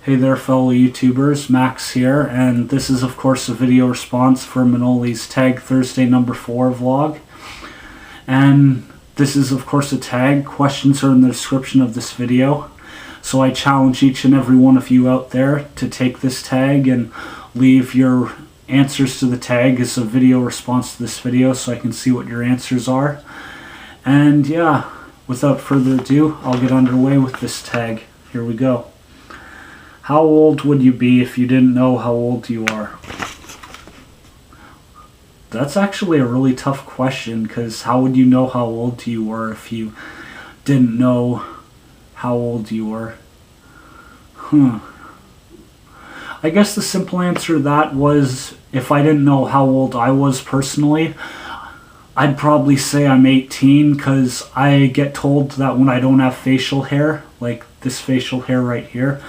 Hey there fellow YouTubers, Max here, and this is of course a video response for Manoli's Tag Thursday number 4 vlog. And this is of course a tag. Questions are in the description of this video. So I challenge each and every one of you out there to take this tag and leave your answers to the tag as a video response to this video so I can see what your answers are. And yeah, without further ado, I'll get underway with this tag. Here we go. How old would you be if you didn't know how old you are? That's actually a really tough question, because how would you know how old you were if you didn't know how old you were? I guess the simple answer to that was, if I didn't know how old I was personally, I'd probably say I'm 18, because I get told that when I don't have facial hair, like this facial hair right here,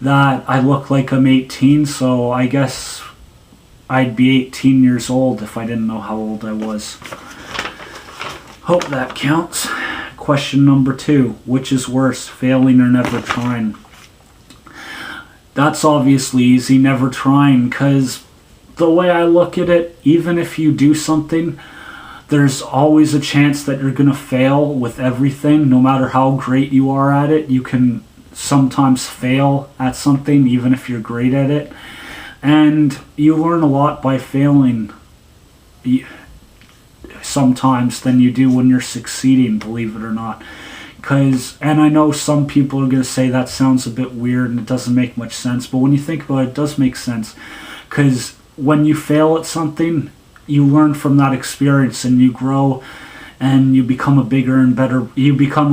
that I look like I'm 18, so I guess I'd be 18 years old if I didn't know how old I was. Hope that counts. Question number 2. Which is worse, failing or never trying? That's obviously easy, never trying, because the way I look at it, even if you do something, there's always a chance that you're going to fail with everything. No matter how great you are at it, you can sometimes fail at something even if you're great at it, and you learn a lot by failing sometimes than you do when you're succeeding, believe it or not. And I know some people are going to say that sounds a bit weird and it doesn't make much sense, but when you think about it, it does make sense, because when you fail at something, you learn from that experience and you grow and you become a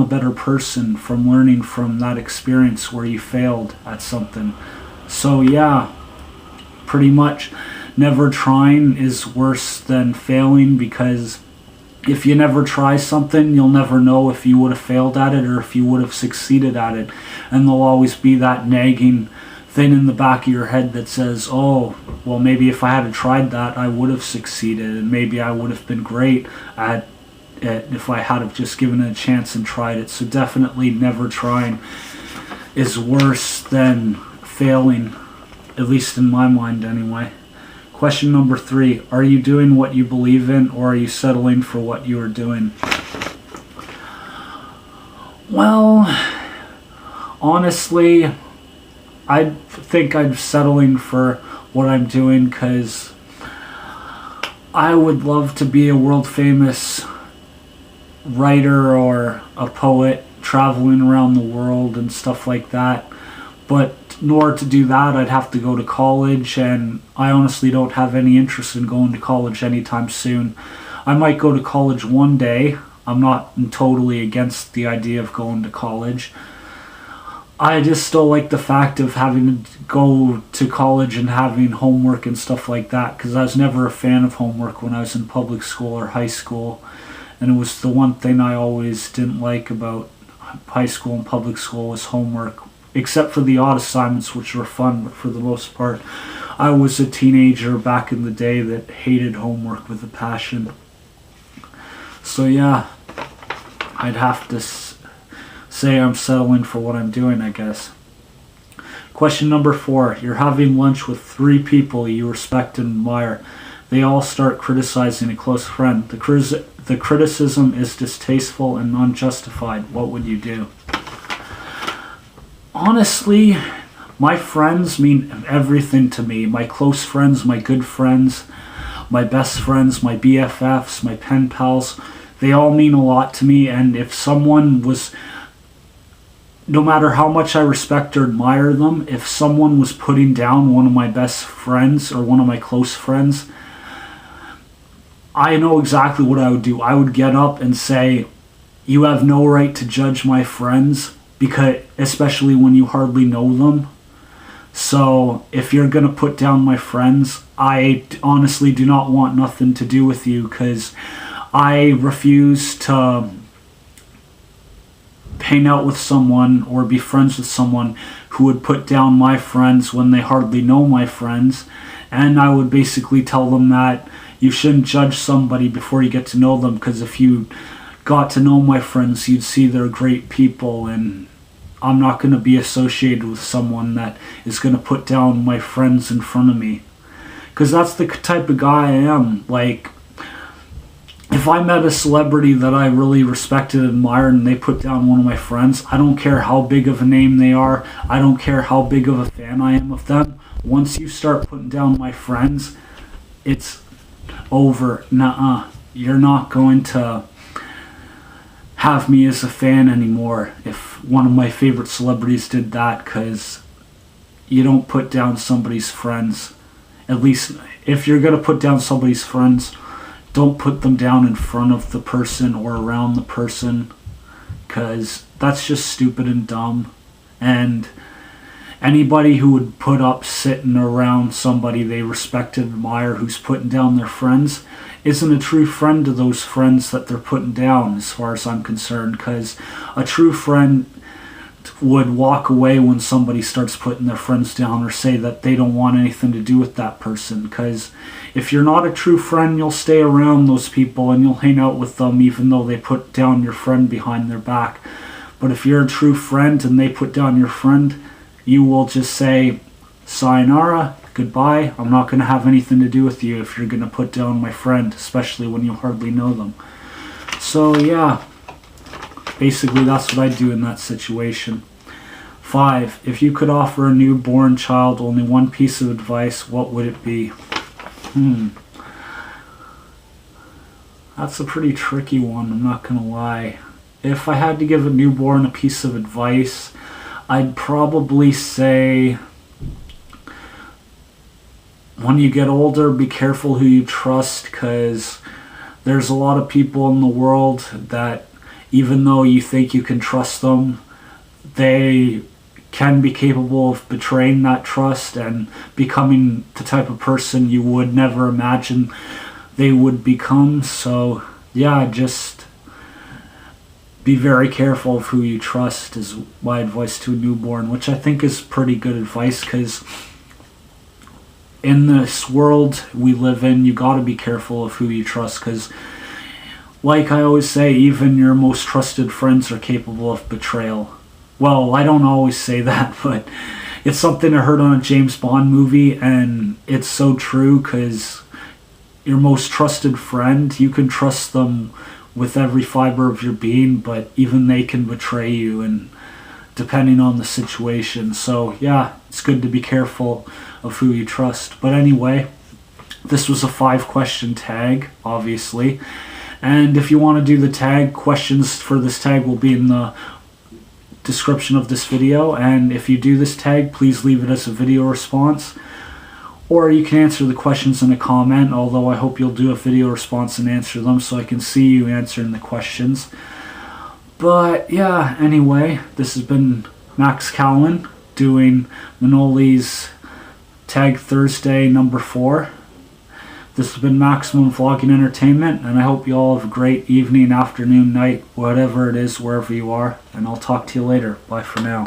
better person from learning from that experience where you failed at something. So yeah, pretty much never trying is worse than failing, because if you never try something, you'll never know if you would have failed at it or if you would have succeeded at it. And there'll always be that nagging thing in the back of your head that says, oh, well, maybe if I had tried that, I would have succeeded, and maybe I would have been great at it if I had have just given it a chance and tried it. So definitely never trying is worse than failing, at least in my mind anyway. Question number 3. Are you doing what you believe in, or are you settling for what you are doing? Well, honestly, I think I'm settling for what I'm doing, because I would love to be a world famous writer or a poet traveling around the world and stuff like that, but in order to do that, I'd have to go to college, and I honestly don't have any interest in going to college anytime soon. I might go to college one day. I'm not totally against the idea of going to college. I just still like the fact of having to go to college and having homework and stuff like that, because I was never a fan of homework when I was in public school or high school. And it was the one thing I always didn't like about high school and public school was homework, except for the odd assignments, which were fun, but for the most part, I was a teenager back in the day that hated homework with a passion. So yeah, I'd have to say I'm settling for what I'm doing, I guess. Question number 4. You're having lunch with 3 people you respect and admire. They all start criticizing a close friend. The criticism is distasteful and unjustified. What would you do? Honestly, my friends mean everything to me. My close friends, my good friends, my best friends, my BFFs, my pen pals, they all mean a lot to me. And if someone was, no matter how much I respect or admire them, if someone was putting down one of my best friends or one of my close friends, I know exactly what I would do. I would get up and say, you have no right to judge my friends, because especially when you hardly know them. So if you're going to put down my friends, I honestly do not want nothing to do with you, because I refuse to hang out with someone or be friends with someone who would put down my friends when they hardly know my friends. And I would basically tell them that you shouldn't judge somebody before you get to know them, because if you got to know my friends, you'd see they're great people, and I'm not going to be associated with someone that is going to put down my friends in front of me. Because that's the type of guy I am. Like, if I met a celebrity that I really respected and admired and they put down one of my friends, I don't care how big of a name they are. I don't care how big of a fan I am of them. Once you start putting down my friends, it's over. Nuh-uh. You're not going to have me as a fan anymore if one of my favorite celebrities did that, because you don't put down somebody's friends. At least if you're going to put down somebody's friends, don't put them down in front of the person or around the person, because that's just stupid and dumb. And anybody who would put up sitting around somebody they respect and admire who's putting down their friends isn't a true friend to those friends that they're putting down, as far as I'm concerned, because a true friend would walk away when somebody starts putting their friends down or say that they don't want anything to do with that person. Because if you're not a true friend, you'll stay around those people and you'll hang out with them even though they put down your friend behind their back. But if you're a true friend and they put down your friend, you will just say, sayonara, goodbye, I'm not going to have anything to do with you if you're going to put down my friend, especially when you hardly know them. So yeah, basically that's what I'd do in that situation. 5. If you could offer a newborn child only one piece of advice, what would it be? That's a pretty tricky one, I'm not going to lie. If I had to give a newborn a piece of advice, I'd probably say, when you get older, be careful who you trust, because there's a lot of people in the world that, even though you think you can trust them, they can be capable of betraying that trust and becoming the type of person you would never imagine they would become. So yeah, just be very careful of who you trust is my advice to a newborn, which I think is pretty good advice, because in this world we live in, you got to be careful of who you trust, because like I always say, even your most trusted friends are capable of betrayal. Well, I don't always say that, but it's something I heard on a James Bond movie, and it's so true, because your most trusted friend, you can trust them with every fiber of your being, but even they can betray you, and depending on the situation. So yeah, it's good to be careful of who you trust. But anyway, this was a 5-question tag, obviously. And if you want to do the tag, questions for this tag will be in the description of this video. And if you do this tag, please leave it as a video response. Or you can answer the questions in a comment, although I hope you'll do a video response and answer them so I can see you answering the questions. But yeah, anyway, this has been Max Cowan doing Manoli's Tag Thursday number 4. This has been Maximum Vlogging Entertainment, and I hope you all have a great evening, afternoon, night, whatever it is, wherever you are, and I'll talk to you later. Bye for now.